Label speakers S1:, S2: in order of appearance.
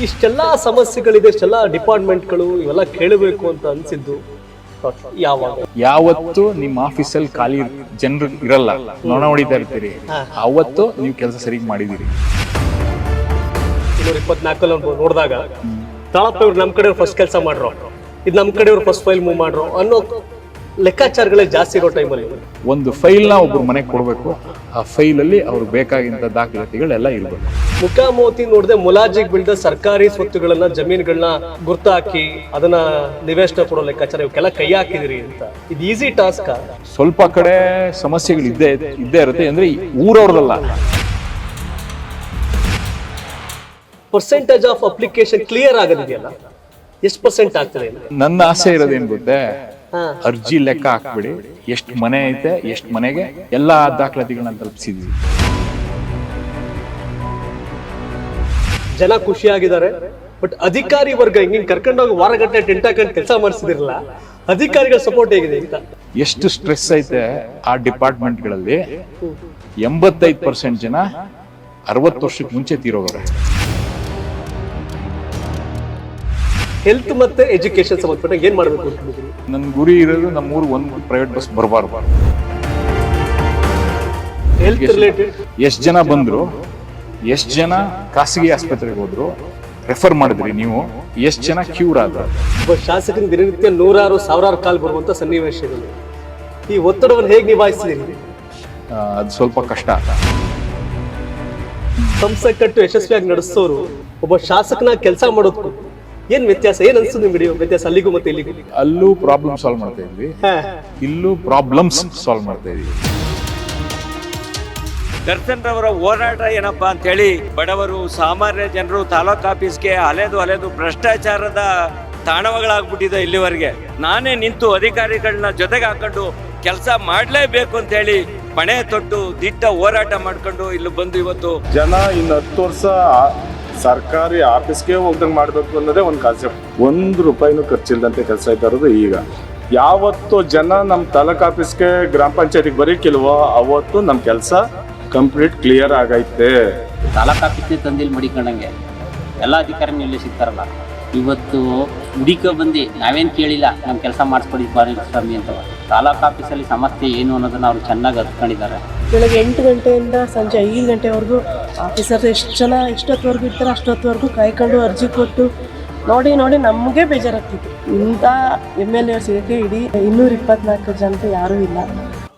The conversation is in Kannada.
S1: ಇಷ್ಟೆಲ್ಲ ಸಮಸ್ಯೆಗಳಿದೆ, ಇಷ್ಟೆಲ್ಲ ಡಿಪಾರ್ಟ್ಮೆಂಟ್ಗಳು ಇವೆಲ್ಲ ಕೇಳಬೇಕು ಅಂತ ಅನ್ಸಿದ್ದು
S2: ಯಾವತ್ತು ನಿಮ್ಮ ಆಫೀಸಲ್ಲಿ ಖಾಲಿ ಜನರು ಇರಲ್ಲ, ನೊಣ ಹೊಡಿತಾ ಇರ್ತೀರಿ, ಅವತ್ತು ನೀವು ಕೆಲಸ ಸರಿಯಾಗಿ ಮಾಡಿದಿರಿ.
S1: 24 ನೋಡಿದಾಗ ತಾಳಪ್ಪ ಇವ್ರು ನಮ್ ಕಡೆ ಫಸ್ಟ್ ಕೆಲಸ ಮಾಡ್ರು, ಇದು ನಮ್ ಕಡೆ ಇವ್ರು ಫಸ್ಟ್ ಫೈಲ್ ಮೂವ್ ಮಾಡ್ರು ಅನ್ನೋ ಲೆಕ್ಕಾಚಾರಗಳೇ ಜಾಸ್ತಿ ಇರೋ ಟೈಮಲ್ಲಿ
S2: ಒಂದು ಫೈಲ್ನ ಒಬ್ರು ಮನೆಗೆ ಕೊಡ್ಬೇಕು, ಆ ಫೈಲಲ್ಲಿ ಅವ್ರಿಗೆ ಬೇಕಾಗಿದ್ದ ದಾಖಲಾತಿಗಳೆಲ್ಲ ಇರಬೇಕು.
S1: ಮುಖಾಮೋತಿ ನೋಡದೆ ಮುಲಾಜಿಗೆ ಬೀಳ್ದ ಸರ್ಕಾರಿ ಸ್ವತ್ತುಗಳನ್ನ, ಜಮೀನುಗಳನ್ನ ಗುರ್ತು ಹಾಕಿ ಅದನ್ನ ನಿವೇಶನ ಕೊಡೋ ಲೆಕ್ಕಾಚಾರ ಇವಕ್ಕೆಲ್ಲ ಕೈ ಹಾಕಿದಿರಿ ಅಂತ. ಇದು ಈಸಿ ಟಾಸ್ಕ್.
S2: ಸ್ವಲ್ಪ ಕಡೆ ಸಮಸ್ಯೆಗಳು ಇದ್ದೇ ಇರುತ್ತೆ, ಅಂದ್ರೆ ಊರವ್ರದಲ್ಲ.
S1: ಪರ್ಸೆಂಟೇಜ್ ಆಫ್ ಅಪ್ಲಿಕೇಶನ್ ಕ್ಲಿಯರ್ ಆಗೋದಿದೆಯಲ್ಲ, ಎಷ್ಟು ಪರ್ಸೆಂಟ್ ಆಗ್ತದೆ?
S2: ನನ್ನ ಆಸೆ ಇರೋದೇನ್ ಗೊತ್ತೇ, ಅರ್ಜಿ ಲೆಕ್ಕ ಹಾಕ್ಬಿಡಿ, ಎಷ್ಟು ಮನೆ ಐತೆ, ಎಷ್ಟು ಮನೆಗೆ ಎಲ್ಲಾ ದಾಖಲಾತಿಗಳನ್ನ ತಲುಪಿಸಿದ್ವಿ.
S1: ಜನ ಖುಷಿಯಾಗಿದ್ದಾರೆ, ಬಟ್ ಅಧಿಕಾರಿ ವರ್ಗ ಹಿಂಗ್ ಕರ್ಕೊಂಡೋಗಿ ವಾರಗಟ್ಟಲೆ ಟೆಂಟ್ ಹಾಕೊಂಡು ಕೆಲಸ ಮಾಡಿಸಿದಿರಲ್ಲ, ಅಧಿಕಾರಿಗಳ ಸಪೋರ್ಟ್ ಹೇಗಿದೆ ಅಂತ.
S2: ಎಷ್ಟು ಸ್ಟ್ರೆಸ್ ಐತೆ ಆ ಡಿಪಾರ್ಟ್ಮೆಂಟ್ಗಳಲ್ಲಿ. 85% ಜನ 60 ವರ್ಷಕ್ಕೆ ಮುಂಚೆ ತೀರೋಗವ್ರೆ.
S1: ಹೆಲ್ತ್ ಮತ್ತೆ ಎಜುಕೇಶನ್ ಸಂಬಂಧಪಟ್ಟ ಏನ್ ಮಾಡಬೇಕು ಅಂತ
S2: ನನ್ನ ಗುರಿ ಇರೋದು ನಮ್ಮೂರಿಗೆ ಒಂದು ಪ್ರೈವೇಟ್ ಬಸ್ ಬರಬಾರ್ದು.
S1: ಹೆಲ್ತ್ ರಿಲೇಟೆಡ್
S2: ಎಷ್ಟು ಜನ ಬಂದ್ರು, ಎಷ್ಟು ಜನ ಖಾಸಗಿ ಆಸ್ಪತ್ರೆಗೆ ಹೋದ್ರು, ರೆಫರ್ ಮಾಡಿದ್ರಿ ನೀವು, ಎಷ್ಟು ಜನ ಕ್ಯೂರ್ ಆದ್ರು.
S1: ಒಬ್ಬ ಶಾಸಕರಿಗೆ ದಿನನಿತ್ಯ 100,000 ಕಾಲ್ ಬರುವಂತ ಸನ್ನಿವೇಶಗಳು, ಈ ಒತ್ತಡವನ್ನು ಹೇಗೆ ನಿಭಾಯಿಸ್ತೀರಿ?
S2: ಅದು ಸ್ವಲ್ಪ ಕಷ್ಟ.
S1: ಸಂಸ್ಥೆ ಕಟ್ಟು ಯಶಸ್ವಿಯಾಗಿ ನಡೆಸೋರು ಒಬ್ಬ ಶಾಸಕನ ಕೆಲಸ ಮಾಡೋದಕ್ಕೂ ಏನ್ ವ್ಯತ್ಯಾಸ? ಏನ್ ಅನ್ಸುತ್ತೆ ನಿಮ್ ವಿಡಿಯೋ ವ್ಯತ್ಯಾಸ ಅಲ್ಲಿಗೂ ಮತ್ತೆ ಇಲ್ಲಿಗೂ?
S2: ಅಲ್ಲೂ ಪ್ರಾಬ್ಲಮ್ ಸಾಲ್ವ್ ಮಾಡ್ತಾ ಇದ್ವಿ, ಇಲ್ಲೂ ಪ್ರಾಬ್ಲಮ್ಸ್ ಸಾಲ್ವ್ ಮಾಡ್ತಾ ಇದೀವಿ.
S3: ದರ್ಶನ್ ರವರ ಹೋರಾಟ ಏನಪ್ಪಾ ಅಂತ ಹೇಳಿ, ಬಡವರು ಸಾಮಾನ್ಯ ಜನರು ತಾಲೂಕ್ ಆಫೀಸ್ಗೆ ಅಲೆದು ಭ್ರಷ್ಟಾಚಾರದ ತಾಣವಗಳಾಗ್ಬಿಟ್ಟಿದೆ. ಇಲ್ಲಿವರೆಗೆ ನಾನೇ ನಿಂತು ಅಧಿಕಾರಿಗಳನ್ನ ಜೊತೆಗೆ ಹಾಕೊಂಡು ಕೆಲಸ ಮಾಡಲೇಬೇಕು ಅಂತ ಹೇಳಿ ಪಣೆ ತೊಟ್ಟು ದಿಟ್ಟ ಹೋರಾಟ ಮಾಡ್ಕೊಂಡು ಇಲ್ಲಿ ಬಂದು ಇವತ್ತು
S4: ಜನ ಇನ್ನು 10 ವರ್ಷ ಸರ್ಕಾರಿ ಆಫೀಸ್ಗೆ ಹೋಗ್ದಂಗೆ ಮಾಡಬೇಕು ಅನ್ನೋದೇ ಒಂದು ಕಾನ್ಸೆಪ್ಟ್. 1 ರೂಪಾಯಿನೂ ಖರ್ಚಿಲ್ಲದಂತೆ ಕೆಲಸ ಇದ್ದ ಇರೋದು ಈಗ. ಯಾವತ್ತು ಜನ ನಮ್ಮ ತಾಲೂಕ್ ಆಫೀಸ್ಗೆ ಗ್ರಾಮ ಪಂಚಾಯತಿಗೆ ಬರೀಕಿಲ್ವೋ ಅವತ್ತು ನಮ್ಮ ಕೆಲಸ ಕಂಪ್ಲೀಟ್ ಕ್ಲಿಯರ್ ಆಗೈತೆ.
S5: ತಾಲೂಕ್ ಆಫೀಸ್ನೇ ತಂದಿಲ್ಲಿ ಮಡಿಕೊಂಡಂಗೆ ಎಲ್ಲ ಅಧಿಕಾರಿಗಳು ಇಲ್ಲಿ ಸಿಗ್ತಾರಲ್ಲ, ಇವತ್ತು ಹುಡುಕ ಬಂದು ನಾವೇನು ಕೇಳಿಲ್ಲ, ನಮ್ಮ ಕೆಲಸ ಮಾಡಿಸ್ಕೊಡಿ ಸ್ವಾಮಿ ಅಂತ. ತಾಲೂಕ್ ಆಫೀಸಲ್ಲಿ ಸಮಸ್ಯೆ ಏನು ಅನ್ನೋದನ್ನ ಅವ್ರು ಚೆನ್ನಾಗಿ ಅರ್ತ್ಕೊಂಡಿದ್ದಾರೆ.
S6: ಬೆಳಗ್ಗೆ 8 ಗಂಟೆಯಿಂದ ಸಂಜೆ 5 ಗಂಟೆವರೆಗೂ ಆಫೀಸರ್ಸ್ ಎಷ್ಟು ಜನ ಇಷ್ಟೊತ್ತವರೆಗೂ ಇರ್ತಾರೆ, ಅಷ್ಟೊತ್ತವರೆಗೂ ಕಾಯ್ಕೊಂಡು ಅರ್ಜಿ ಕೊಟ್ಟು ನೋಡಿ ನಮಗೆ ಬೇಜಾರಾಗ್ತಿತ್ತು. ಇಂಥ MLA ಸಿಗೋಕ್ಕೆ ಇಡೀ 224 ಜನತೆ ಯಾರೂ ಇಲ್ಲ.